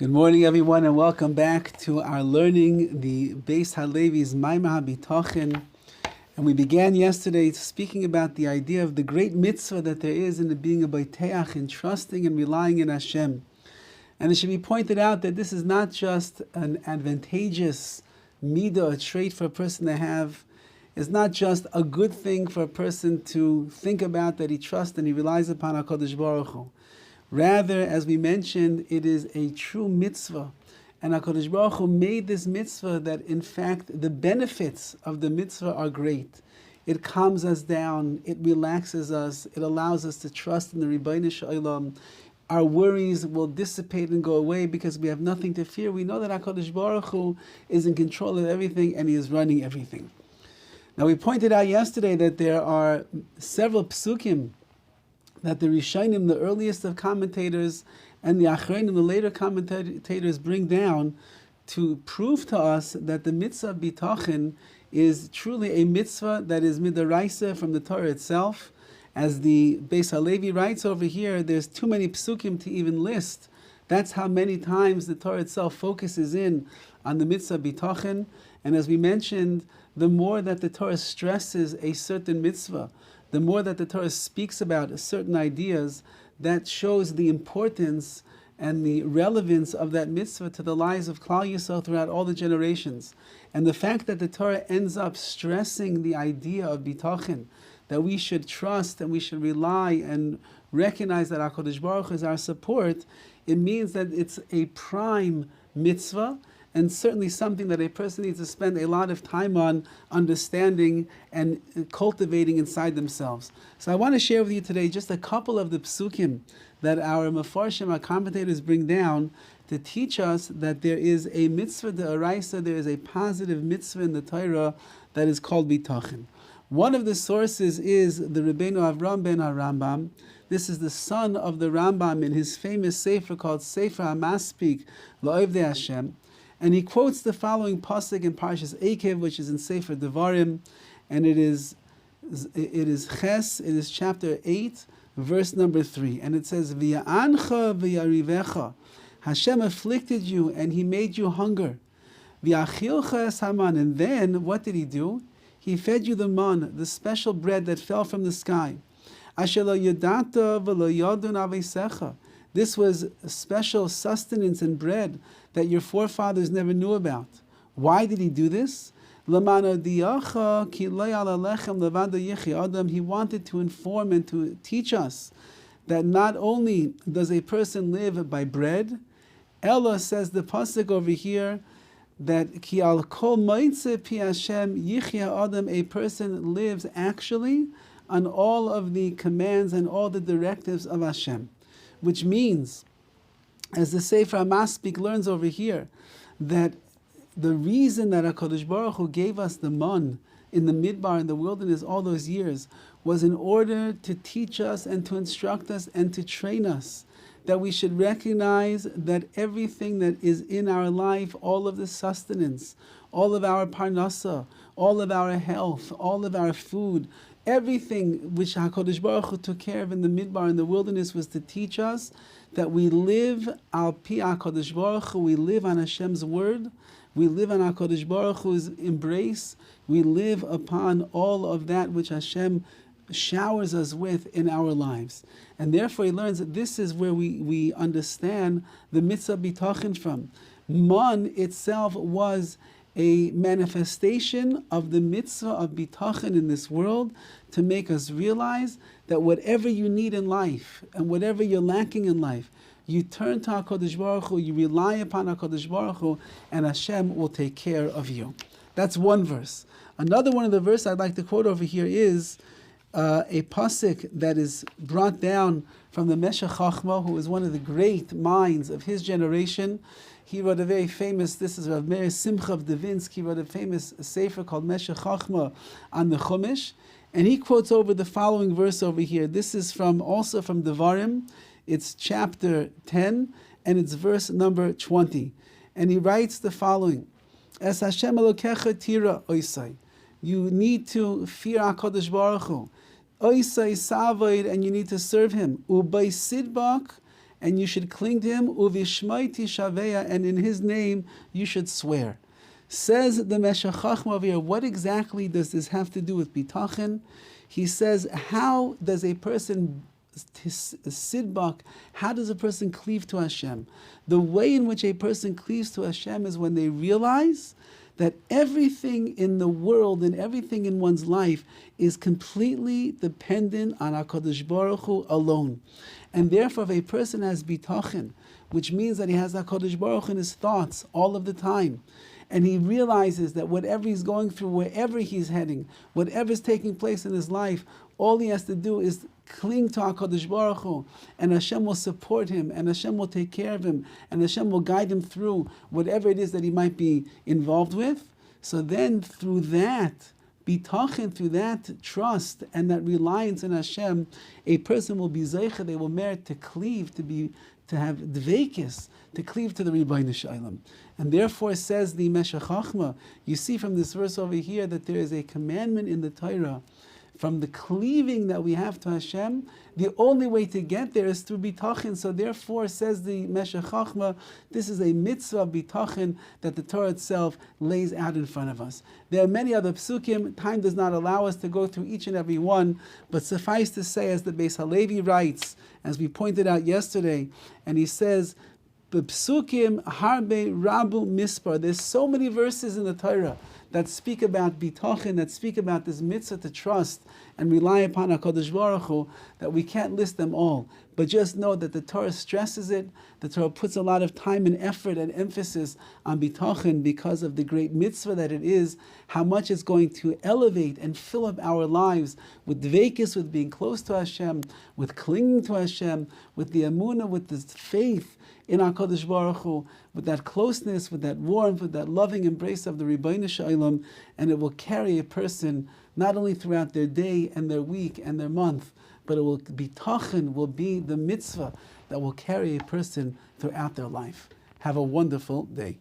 Good morning, everyone, and welcome back to our learning the BEIS HALEVI's Mitzvah of Bitachon. And we began yesterday speaking about the idea of the great mitzvah that there is in the being a Beiteach, in trusting and relying in Hashem. And it should be pointed out that this is not just an advantageous midah, a trait for a person to have. It's not just a good thing for a person to think about, that he trusts and he relies upon HaKadosh Baruch Hu. Rather, as we mentioned, it is a true mitzvah. And HaKadosh Baruch Hu made this mitzvah that, in fact, the benefits of the mitzvah are great. It calms us down, it relaxes us, it allows us to trust in the Rabbi Shalom. Our worries will dissipate and go away because we have nothing to fear. We know that HaKadosh Baruch Hu is in control of everything and He is running everything. Now, we pointed out yesterday that there are several psukim that the Rishonim, the earliest of commentators, and the Achronim, the later commentators, bring down to prove to us that the Mitzvah of Bitachon is truly a mitzvah that is midaraisa from the Torah itself. As the BEIS HALEVI writes over here, there's too many psukim to even list. That's how many times the Torah itself focuses in on the Mitzvah of Bitachon. And as we mentioned, the more that the Torah stresses a certain mitzvah, the more that the Torah speaks about certain ideas, that shows the importance and the relevance of that mitzvah to the lives of Klal Yisrael throughout all the generations. And the fact that the Torah ends up stressing the idea of bitachon, that we should trust and we should rely and recognize that HaKadosh Baruch Hu is our support, it means that it's a prime mitzvah, and certainly something that a person needs to spend a lot of time on understanding and cultivating inside themselves. So I want to share with you today just a couple of the psukim that our Mefarshim, our commentators, bring down to teach us that there is a mitzvah d'oraisa, there is a positive mitzvah in the Torah that is called bitachon. One of the sources is the Rabbeinu Avram ben HaRambam. This is the son of the Rambam in his famous sefer called Sefer HaMaspik L'Ovdei Hashem. And he quotes the following pasuk in Parshas Eikev, which is in Sefer Devarim, and it is Ches, it is chapter 8, verse number 3, and it says, V'ya'ancha v'yarivecha, Hashem afflicted you and He made you hunger. V'yachilcha es haman, and then what did He do? He fed you the man, the special bread that fell from the sky. Asher lo yadata v'lo yadun aveisecha. This was special sustenance and bread that your forefathers never knew about. Why did He do this? He wanted to inform and to teach us that not only does a person live by bread, Ella, says the pasuk over here, that ki al kol moitze pi Hashem yichya adam, a person lives actually on all of the commands and all the directives of Hashem. Which means, as the Sefer HaMaspik learns over here, that the reason that HaKadosh Baruch Hu gave us the man in the midbar, in the wilderness, all those years, was in order to teach us and to instruct us and to train us, that we should recognize that everything that is in our life, all of the sustenance, all of our parnasa, all of our health, all of our food, everything which HaKadosh Baruch Hu took care of in the midbar, in the wilderness, was to teach us that we live al pi HaKadosh Baruch Hu, we live on Hashem's word, we live on HaKadosh Baruch Hu's embrace, we live upon all of that which Hashem showers us with in our lives. And therefore he learns that this is where we understand the mitzvah bitachon from. Man itself was a manifestation of the mitzvah of bitachon in this world, to make us realize that whatever you need in life and whatever you're lacking in life, you turn to HaKadosh Baruch Hu, you rely upon HaKadosh Baruch Hu, and Hashem will take care of you. That's one verse. Another one of the verses I'd like to quote over here is a pasuk that is brought down from the Meshech Chachma, who is one of the great minds of his generation. He wrote a very famous, this is Rav Meir Simcha of Devinsk, he wrote a famous sefer called Meshech Chachma on the Chumash, and he quotes over the following verse over here. This is also from Devarim, it's chapter 10, and it's verse number 20. And he writes the following, Es Hashem Elokecha tira oisai. You need to fear HaKadosh Baruch Hu. Oisai savoid, and you need to serve Him. Ubay sidbak, and you should cling to him, uvishmaiti shaveya, and in his name you should swear. Says the Meshech Chochmah over here, what exactly does this have to do with bitachon? He says, how does a person sidbak, how does a person cleave to Hashem? The way in which a person cleaves to Hashem is when they realize that everything in the world and everything in one's life is completely dependent on HaKadosh Baruch Hu alone. And therefore, if a person has bitachon, which means that he has HaKadosh Baruch Hu in his thoughts all of the time, and he realizes that whatever he's going through, wherever he's heading, whatever's taking place in his life, all he has to do is cling to HaKadosh Baruch Hu, and Hashem will support him, and Hashem will take care of him, and Hashem will guide him through whatever it is that he might be involved with. So then through that bitachon, through that trust and that reliance in Hashem, a person will be zeicha, they will merit to cleave, to have dveikis, to cleave to the Rebbeinu Shalom. And therefore, says the Meshech Chochmah, you see from this verse over here that there is a commandment in the Torah, from the cleaving that we have to Hashem, the only way to get there is through bitachon. So therefore, says the Meshech Chochmah, this is a mitzvah of bitachon that the Torah itself lays out in front of us. There are many other psukim. Time does not allow us to go through each and every one, but suffice to say, as the BEIS HALEVI writes, as we pointed out yesterday, and he says, B'psukim harbe rabu mispar. There's so many verses in the Torah that speak about bitachon, that speak about this mitzvah to trust and rely upon HaKadosh Baruch Hu, that we can't list them all. But just know that the Torah stresses it, the Torah puts a lot of time and effort and emphasis on bitachon because of the great mitzvah that it is, how much it's going to elevate and fill up our lives with dveikis, with being close to Hashem, with clinging to Hashem, with the emunah, with this faith in HaKadosh Baruch Hu, with that closeness, with that warmth, with that loving embrace of the Rebbeinu Shalom, and it will carry a person not only throughout their day and their week and their month, but it will be bitachon, will be the mitzvah that will carry a person throughout their life. Have a wonderful day.